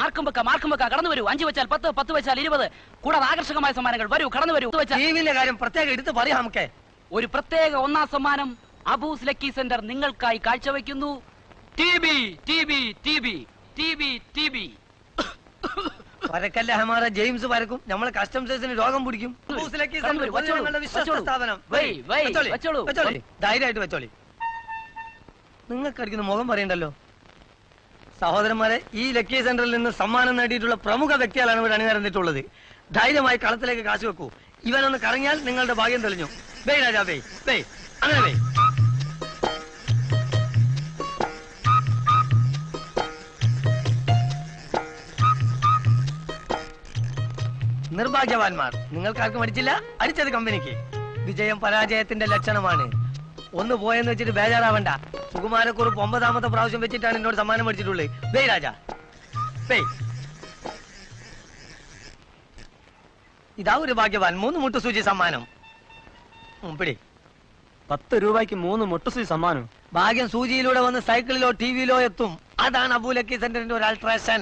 മാർക്കും വെക്ക കടന്നു വരൂ. 5 വെച്ചാൽ 10, 10 വെച്ചാൽ 20. കൂടാതെ ആകർഷകമായ സമ്മാനങ്ങൾ. വരൂ, കടന്നു വരൂ. ടിവിയിലെ കാര്യം പ്രത്യേകം എടുത്ത് പറയാം. നമുക്ക് ഒരു പ്രത്യേക 1ാം സമ്മാനം അബൂസ് ലക്കി സെന്റർ നിങ്ങൾക്കായി കാഴ്ചവെക്കുന്നു. വരക്കല്ല ഹമാറ ജെയിംസ് വരക്കും. നമ്മളെ കസ്റ്റംസേഴ്സിന് രോഗം പിടിക്കും. വിശ്വസ്ത സ്ഥാപനം. ധൈര്യമായിട്ട് വെച്ചോളി. നിങ്ങൾക്ക് അടിക്കുന്ന മുഖം പറയണ്ടല്ലോ. സഹോദരന്മാരെ, ഈ ലക്കി സെന്ററിൽ നിന്ന് സമ്മാനം നേടിയിട്ടുള്ള പ്രമുഖ വ്യക്തികളാണ് ഇവിടെ അണിനിരന്നിട്ടുള്ളത്. ധൈര്യമായി കളത്തിലേക്ക് കാശ് വെക്കൂ. ഇവനൊന്ന് കറങ്ങിയാൽ നിങ്ങളുടെ ഭാഗ്യം തെളിഞ്ഞു. ബേയ് രാജാ, ബേയ് ബേയ്, അങ്ങനെ ബേയ്. നിർഭാഗ്യവാന്മാർ, നിങ്ങൾക്കാർക്കും അടിച്ചില്ല. അടിച്ചത് കമ്പനിക്ക്. വിജയം പരാജയത്തിന്റെ ലക്ഷണമാണ്. ഒന്ന് പോയെന്ന് വെച്ചിട്ട് ബേജാറാവണ്ട. സുകുമാരക്കുറുപ്പ് 9ാമത്തെ പ്രാവശ്യം വെച്ചിട്ടാണ് എന്നോട് സമ്മാനം മേടിച്ചിട്ടുള്ളത്. ബേയ് രാജാ, ബേയ്. ഇതാ ഒരു ഭാഗ്യവാൻ. 3 മുട്ടുസൂചി സമ്മാനം. പിടി. 10 രൂപയ്ക്ക് 3 മുട്ടുസൂചി സമ്മാനം. ഭാഗ്യം സൂചിയിലൂടെ വന്ന് സൈക്കിളിലോ ടിവിയിലോ എത്തും. അതാണ് അബൂ ലക്കി സെന്ററിന്റെ ഒരു അൾട്രേഷൻ.